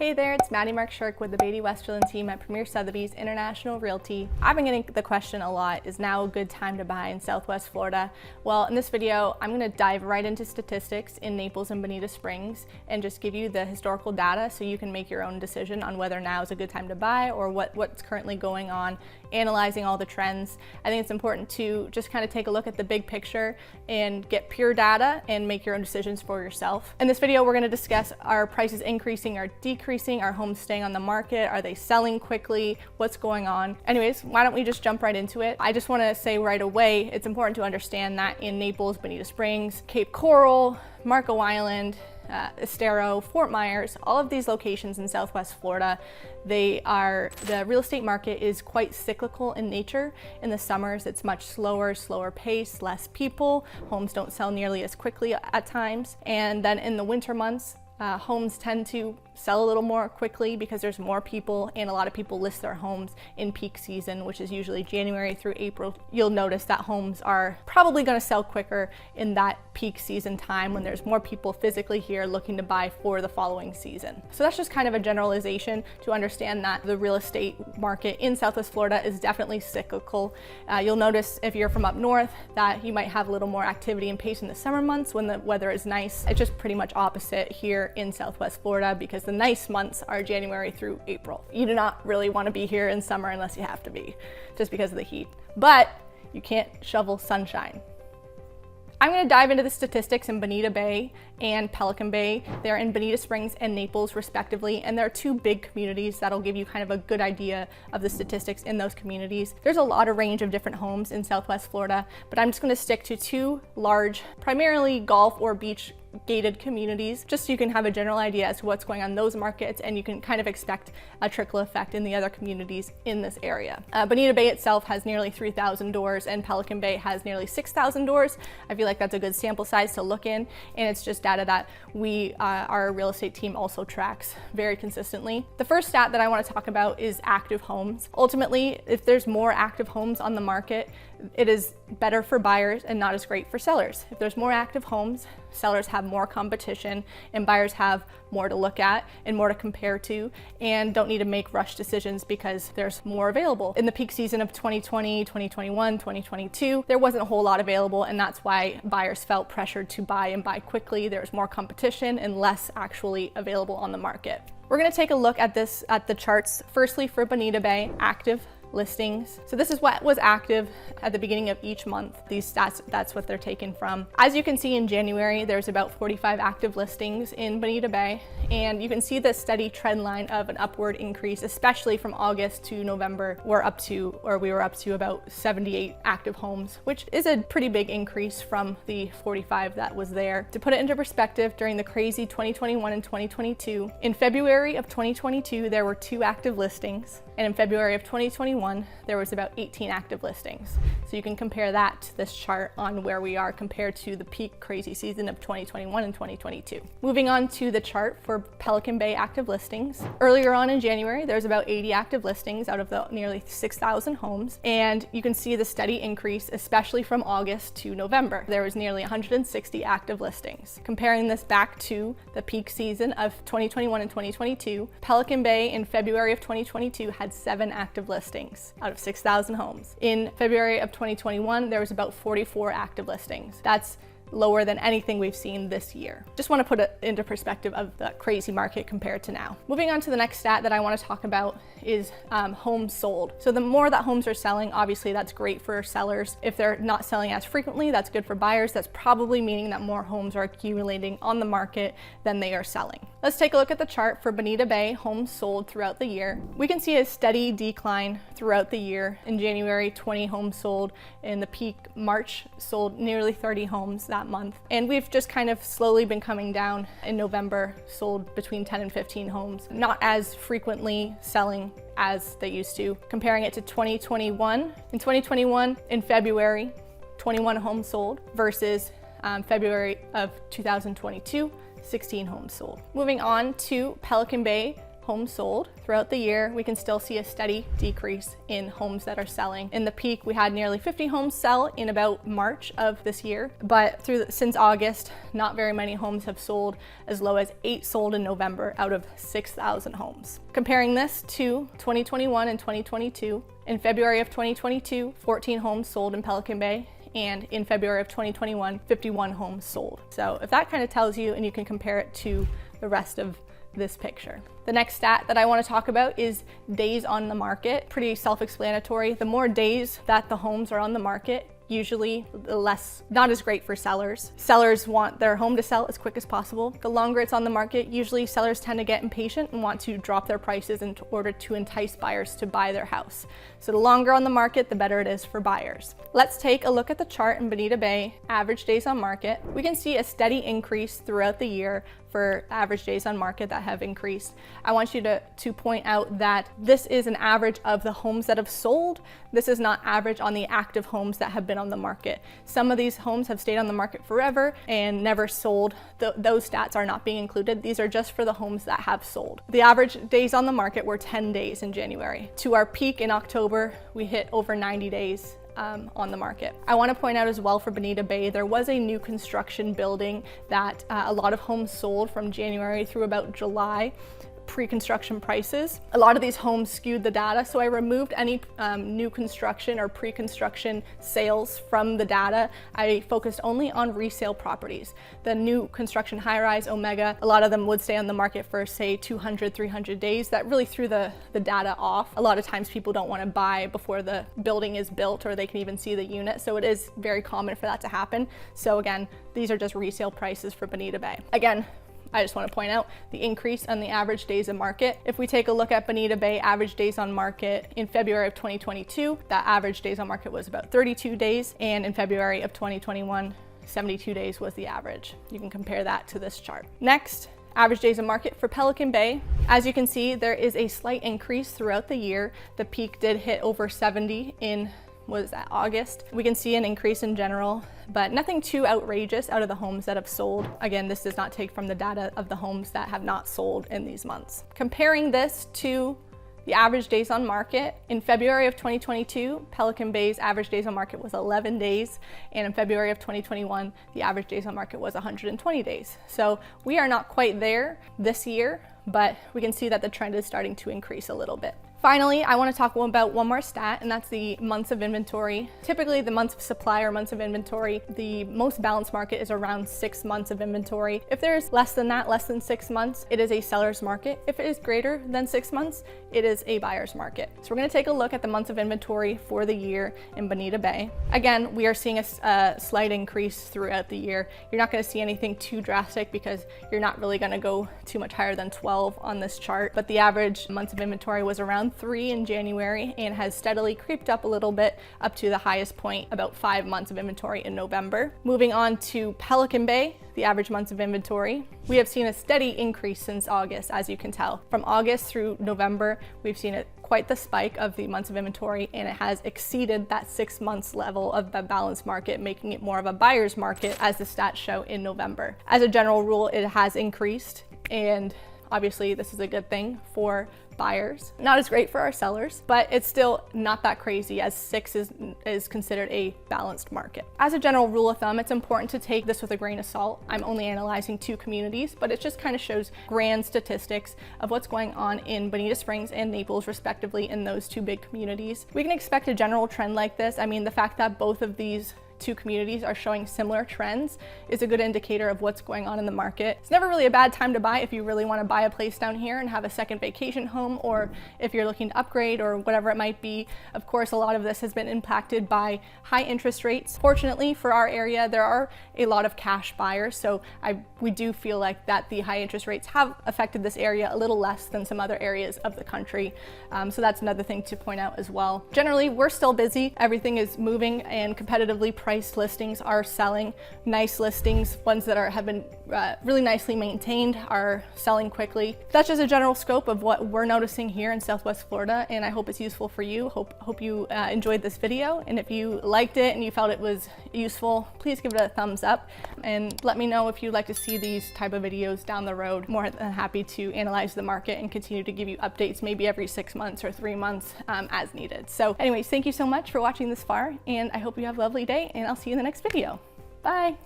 Hey there, it's Maddie Marck-Sherk with the Beatty Westerland team at Premier Sotheby's International Realty. I've been getting the question a lot, is now a good time to buy in Southwest Florida? Well, in this video, I'm gonna dive right into statistics in Naples and Bonita Springs and just give you the historical data so you can make your own decision on whether now is a good time to buy or what's currently going on, analyzing all the trends. I think it's important to just kind of take a look at the big picture and get pure data and make your own decisions for yourself. In this video, we're gonna discuss are prices increasing or decreasing, are homes staying on the market, are they selling quickly, what's going on. Anyways, why don't we just jump right into it. I just want to say right away, it's important to understand that in Naples, Bonita Springs, Cape Coral, Marco Island, Estero, Fort Myers, all of these locations in Southwest Florida, the real estate market is quite cyclical in nature. In the summers, it's much slower pace, less people, homes don't sell nearly as quickly at times. And then in the winter months, homes tend to sell a little more quickly because there's more people and a lot of people list their homes in peak season, which is usually January through April. You'll notice that homes are probably going to sell quicker in that peak season time when there's more people physically here looking to buy for the following season. So that's just kind of a generalization to understand that the real estate market in Southwest Florida is definitely cyclical. You'll notice if you're from up north that you might have a little more activity and pace in the summer months when the weather is nice. It's just pretty much opposite here in Southwest Florida because the nice months are January through April. You do not really want to be here in summer unless you have to be, just because of the heat. But you can't shovel sunshine. I'm going to dive into the statistics in Bonita Bay and Pelican Bay. They're in Bonita Springs and Naples respectively, and there are two big communities that'll give you kind of a good idea of the statistics in those communities. There's a lot of range of different homes in Southwest Florida, but I'm just going to stick to two large, primarily golf or beach gated communities, just so you can have a general idea as to what's going on in those markets, and you can kind of expect a trickle effect in the other communities in this area. Bonita Bay itself has nearly 3,000 doors and Pelican Bay has nearly 6,000 doors. I feel like that's a good sample size to look in, and it's just data that our real estate team also tracks very consistently. The first stat that I want to talk about is active homes. Ultimately, if there's more active homes on the market, it is better for buyers and not as great for sellers. If there's more active homes, sellers have more competition and buyers have more to look at and more to compare to and don't need to make rush decisions because there's more available. In the peak season of 2020, 2021, 2022, there wasn't a whole lot available, and that's why buyers felt pressured to buy and buy quickly. There's more competition and less actually available on the market. We're going to take a look at the charts, firstly for Bonita Bay, active listings. So this is what was active at the beginning of each month. These stats, that's what they're taken from. As you can see in January, there's about 45 active listings in Bonita Bay, and you can see the steady trend line of an upward increase, especially from August to November. We were up to about 78 active homes, which is a pretty big increase from the 45 that was there. To put it into perspective, during the crazy 2021 and 2022, in February of 2022, there were 2 active listings. And in February of 2021, there was about 18 active listings. So you can compare that to this chart on where we are compared to the peak crazy season of 2021 and 2022. Moving on to the chart for Pelican Bay active listings. Earlier on in January, there's about 80 active listings out of the nearly 6,000 homes. And you can see the steady increase, especially from August to November. There was nearly 160 active listings. Comparing this back to the peak season of 2021 and 2022, Pelican Bay in February of 2022 had 7 active listings out of 6,000 homes. In February of 2021, there was about 44 active listings. That's lower than anything we've seen this year. Just want to put it into perspective of the crazy market compared to now. Moving on to the next stat that I want to talk about is homes sold. So the more that homes are selling, obviously that's great for sellers. If they're not selling as frequently, that's good for buyers. That's probably meaning that more homes are accumulating on the market than they are selling. Let's take a look at the chart for Bonita Bay homes sold throughout the year. We can see a steady decline throughout the year. In January, 20 homes sold. In the peak March, sold nearly 30 homes that month. And we've just kind of slowly been coming down. In November, sold between 10 and 15 homes. Not as frequently selling as they used to. Comparing it to 2021. In 2021, in February, 21 homes sold versus February of 2022, 16 homes sold. Moving on to Pelican Bay homes sold. Throughout the year, we can still see a steady decrease in homes that are selling. In the peak, we had nearly 50 homes sell in about March of this year, but since August, not very many homes have sold, as low as 8 sold in November out of 6,000 homes. Comparing this to 2021 and 2022, in February of 2022, 14 homes sold in Pelican Bay, and in February of 2021, 51 homes sold. So if that kind of tells you, and you can compare it to the rest of this picture. The next stat that I want to talk about is days on the market. Pretty self-explanatory. The more days that the homes are on the market, usually not as great for sellers. Sellers want their home to sell as quick as possible. The longer it's on the market, usually sellers tend to get impatient and want to drop their prices in order to entice buyers to buy their house. So the longer on the market, the better it is for buyers. Let's take a look at the chart in Bonita Bay, average days on market. We can see a steady increase throughout the year for average days on market that have increased. I want you to point out that this is an average of the homes that have sold. This is not average on the active homes that have been on the market. Some of these homes have stayed on the market forever and never sold. Those stats are not being included. These are just for the homes that have sold. The average days on the market were 10 days in January. To our peak in October, we hit over 90 days on the market. I want to point out as well for Bonita Bay, there was a new construction building that a lot of homes sold from January through about July. Pre-construction prices. A lot of these homes skewed the data, so I removed any new construction or pre-construction sales from the data. I focused only on resale properties. The new construction high-rise, Omega, a lot of them would stay on the market for say 200, 300 days. That really threw the data off. A lot of times people don't want to buy before the building is built or they can even see the unit, so it is very common for that to happen. So again, these are just resale prices for Bonita Bay. Again, I just want to point out the increase on the average days on market. If we take a look at Bonita Bay average days on market in February of 2022, that average days on market was about 32 days. And in February of 2021, 72 days was the average. You can compare that to this chart. Next, average days on market for Pelican Bay. As you can see, there is a slight increase throughout the year. The peak did hit over 70 in August. We can see an increase in general, but nothing too outrageous out of the homes that have sold. Again, this does not take from the data of the homes that have not sold in these months. Comparing this to the average days on market, in February of 2022, Pelican Bay's average days on market was 11 days, and in February of 2021, the average days on market was 120 days. So we are not quite there this year, but we can see that the trend is starting to increase a little bit. Finally, I want to talk about one more stat, and that's the months of inventory. Typically, the months of supply or months of inventory, the most balanced market is around 6 months of inventory. If there's less than that, less than 6 months, it is a seller's market. If it is greater than 6 months, it is a buyer's market. So we're going to take a look at the months of inventory for the year in Bonita Bay. Again, we are seeing a slight increase throughout the year. You're not going to see anything too drastic because you're not really going to go too much higher than 12 on this chart, but the average months of inventory was around 3 in January and has steadily creeped up a little bit up to the highest point, about 5 months of inventory in November. Moving on to Pelican Bay, the average months of inventory. We have seen a steady increase since August, as you can tell. From August through November, we've seen quite the spike of the months of inventory, and it has exceeded that 6 months level of the balanced market, making it more of a buyer's market, as the stats show in November. As a general rule, it has increased, and obviously this is a good thing for buyers. Not as great for our sellers, but it's still not that crazy, as 6 is considered a balanced market. As a general rule of thumb, it's important to take this with a grain of salt. I'm only analyzing 2 communities, but it just kind of shows grand statistics of what's going on in Bonita Springs and Naples, respectively, in those 2 big communities. We can expect a general trend like this. I mean, the fact that both of these 2 communities are showing similar trends is a good indicator of what's going on in the market. It's never really a bad time to buy if you really want to buy a place down here and have a second vacation home, or if you're looking to upgrade or whatever it might be. Of course, a lot of this has been impacted by high interest rates. Fortunately for our area, there are a lot of cash buyers, so we do feel like that the high interest rates have affected this area a little less than some other areas of the country. So that's another thing to point out as well. Generally, we're still busy. Everything is moving and competitively priced priced listings are selling. Nice listings, ones that have been really nicely maintained, are selling quickly. That's just a general scope of what we're noticing here in Southwest Florida, and I hope it's useful for you. Hope you enjoyed this video, and if you liked it and you felt it was useful, please give it a thumbs up and let me know if you'd like to see these type of videos down the road. More than happy to analyze the market and continue to give you updates maybe every 6 months or 3 months as needed. So anyways, thank you so much for watching this far, and I hope you have a lovely day, and I'll see you in the next video. Bye.